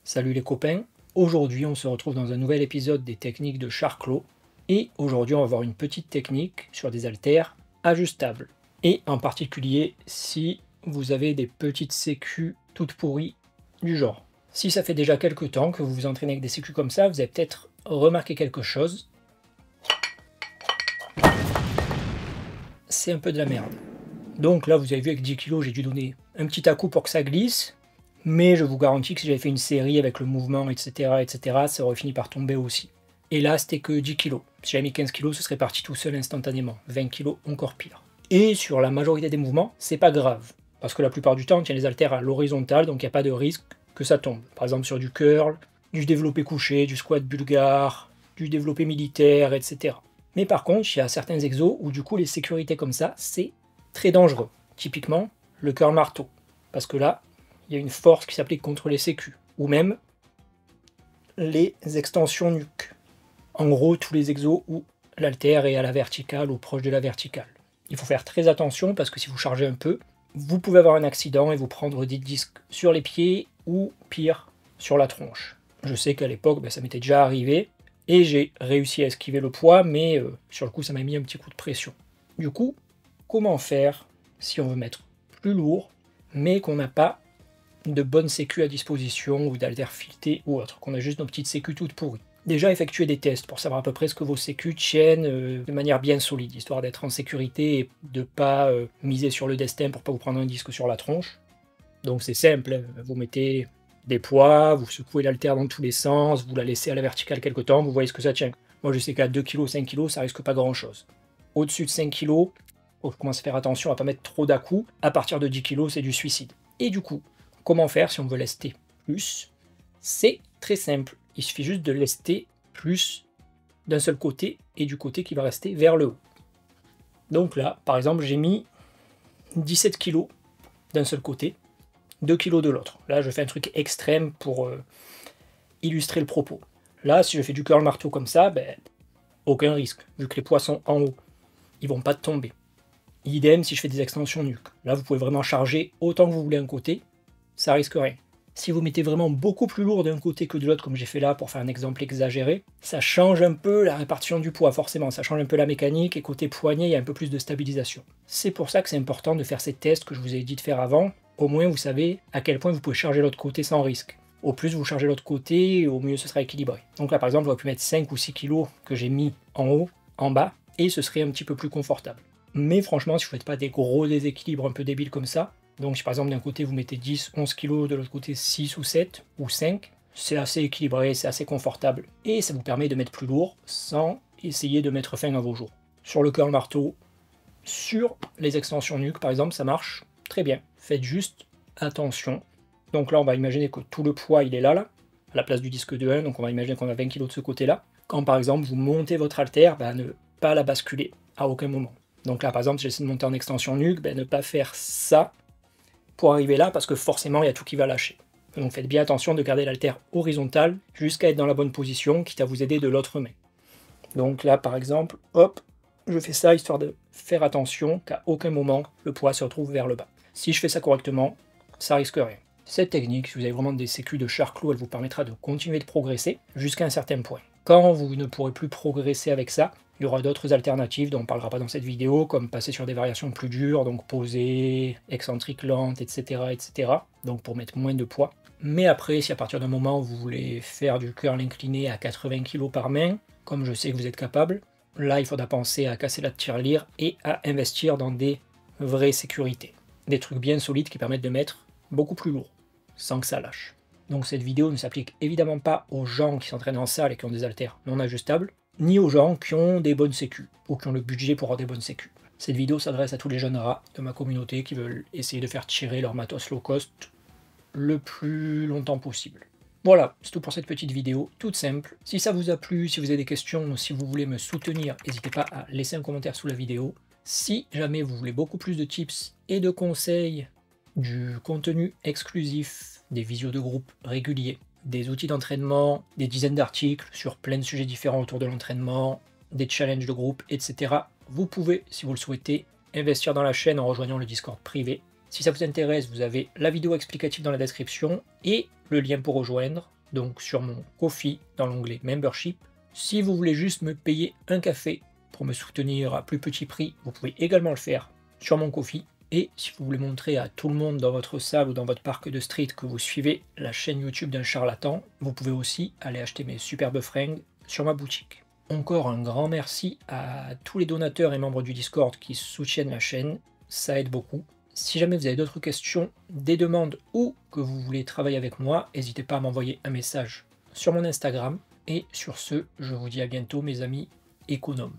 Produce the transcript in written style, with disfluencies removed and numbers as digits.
Salut les copains, aujourd'hui on se retrouve dans un nouvel épisode des techniques de Charclot et aujourd'hui on va voir une petite technique sur des haltères ajustables et en particulier si vous avez des petites sécus toutes pourries du genre. Si ça fait déjà quelques temps que vous vous entraînez avec des sécus comme ça, vous avez peut-être remarqué quelque chose. C'est un peu de la merde. Donc là vous avez vu avec 10 kg j'ai dû donner un petit à-coup pour que ça glisse. Mais je vous garantis que si j'avais fait une série avec le mouvement, etc., ça aurait fini par tomber aussi. Et là, c'était que 10 kg. Si j'avais mis 15 kg, ce serait parti tout seul instantanément. 20 kg, encore pire. Et sur la majorité des mouvements, c'est pas grave. Parce que la plupart du temps, on tient les haltères à l'horizontale, donc il n'y a pas de risque que ça tombe. Par exemple sur du curl, du développé couché, du squat bulgare, du développé militaire, etc. Mais par contre, il y a certains exos où du coup, les sécurités comme ça, c'est très dangereux. Typiquement, le curl marteau. Parce que là, il y a une force qui s'applique contre les sécus, ou même les extensions nuque. En gros, tous les exos où l'haltère est à la verticale ou proche de la verticale. Il faut faire très attention parce que si vous chargez un peu, vous pouvez avoir un accident et vous prendre des disques sur les pieds ou pire, sur la tronche. Je sais qu'à l'époque, ça m'était déjà arrivé et j'ai réussi à esquiver le poids, mais sur le coup, ça m'a mis un petit coup de pression. Du coup, comment faire si on veut mettre plus lourd, mais qu'on n'a pas de bonnes sécu à disposition ou d'haltères filetées ou autre, qu'on a juste nos petites sécu toutes pourries. Déjà effectuer des tests pour savoir à peu près ce que vos sécu tiennent de manière bien solide, histoire d'être en sécurité et de pas miser sur le destin pour pas vous prendre un disque sur la tronche. Donc c'est simple, hein. Vous mettez des poids, vous secouez l'haltère dans tous les sens, vous la laissez à la verticale quelque temps, vous voyez ce que ça tient. Moi je sais qu'à 2 kg, 5 kg, ça risque pas grand chose. Au-dessus de 5 kg, faut commencer à faire attention à pas mettre trop d'à-coups. À partir de 10 kg, c'est du suicide. Et du coup, comment faire si on veut lester plus? C'est très simple, il suffit juste de lester plus d'un seul côté et du côté qui va rester vers le haut. Donc là, par exemple, j'ai mis 17 kg d'un seul côté, 2 kg de l'autre. Là, je fais un truc extrême pour illustrer le propos. Là, si je fais du curl marteau comme ça, aucun risque, vu que les poids sont en haut. Ils vont pas tomber. Idem si je fais des extensions nuque. Là, vous pouvez vraiment charger autant que vous voulez un côté, ça risque rien. Si vous mettez vraiment beaucoup plus lourd d'un côté que de l'autre, comme j'ai fait là pour faire un exemple exagéré, ça change un peu la répartition du poids, forcément, ça change un peu la mécanique, et côté poignet, il y a un peu plus de stabilisation. C'est pour ça que c'est important de faire ces tests que je vous ai dit de faire avant, au moins vous savez à quel point vous pouvez charger l'autre côté sans risque. Au plus vous chargez l'autre côté, au mieux ce sera équilibré. Donc là par exemple, j'aurais pu mettre 5 ou 6 kg que j'ai mis en haut, en bas, et ce serait un petit peu plus confortable. Mais franchement, si vous ne faites pas des gros déséquilibres un peu débiles comme ça, donc si par exemple d'un côté vous mettez 10, 11 kg, de l'autre côté 6 ou 7 ou 5, c'est assez équilibré, c'est assez confortable. Et ça vous permet de mettre plus lourd sans essayer de mettre fin à vos jours. Sur le curl marteau, sur les extensions nuque par exemple, ça marche très bien. Faites juste attention. Donc là on va imaginer que tout le poids il est là, à la place du disque de 1, donc on va imaginer qu'on a 20 kg de ce côté-là. Quand par exemple vous montez votre haltère, ne pas la basculer à aucun moment. Donc là par exemple si j'essaie de monter en extension nuque, ne pas faire ça pour arriver là, parce que forcément il y a tout qui va lâcher. Donc faites bien attention de garder l'haltère horizontale jusqu'à être dans la bonne position, quitte à vous aider de l'autre main. Donc là par exemple, hop, je fais ça histoire de faire attention qu'à aucun moment le poids se retrouve vers le bas. Si je fais ça correctement, ça risque rien. Cette technique, si vous avez vraiment des sécus de Charclot, elle vous permettra de continuer de progresser jusqu'à un certain point. Quand vous ne pourrez plus progresser avec ça, il y aura d'autres alternatives dont on ne parlera pas dans cette vidéo, comme passer sur des variations plus dures, donc posées, excentriques lentes, etc. Donc pour mettre moins de poids. Mais après, si à partir d'un moment vous voulez faire du curl incliné à 80 kg par main, comme je sais que vous êtes capable, là il faudra penser à casser la tirelire et à investir dans des vraies sécurités. Des trucs bien solides qui permettent de mettre beaucoup plus lourd, sans que ça lâche. Donc cette vidéo ne s'applique évidemment pas aux gens qui s'entraînent en salle et qui ont des haltères non ajustables, ni aux gens qui ont des bonnes sécu, ou qui ont le budget pour avoir des bonnes sécu. Cette vidéo s'adresse à tous les jeunes rats de ma communauté qui veulent essayer de faire tirer leur matos low cost le plus longtemps possible. Voilà, c'est tout pour cette petite vidéo, toute simple. Si ça vous a plu, si vous avez des questions, si vous voulez me soutenir, n'hésitez pas à laisser un commentaire sous la vidéo. Si jamais vous voulez beaucoup plus de tips et de conseils, du contenu exclusif, des visios de groupe réguliers, des outils d'entraînement, des dizaines d'articles sur plein de sujets différents autour de l'entraînement, des challenges de groupe, etc. Vous pouvez, si vous le souhaitez, investir dans la chaîne en rejoignant le Discord privé. Si ça vous intéresse, vous avez la vidéo explicative dans la description et le lien pour rejoindre. donc sur mon Ko-fi dans l'onglet Membership. Si vous voulez juste me payer un café pour me soutenir à plus petit prix, vous pouvez également le faire sur mon Ko-fi. Et si vous voulez montrer à tout le monde dans votre salle ou dans votre parc de street que vous suivez la chaîne YouTube d'un charlatan, vous pouvez aussi aller acheter mes superbes fringues sur ma boutique. Encore un grand merci à tous les donateurs et membres du Discord qui soutiennent la chaîne, ça aide beaucoup. Si jamais vous avez d'autres questions, des demandes ou que vous voulez travailler avec moi, n'hésitez pas à m'envoyer un message sur mon Instagram. Et sur ce, je vous dis à bientôt mes amis économes.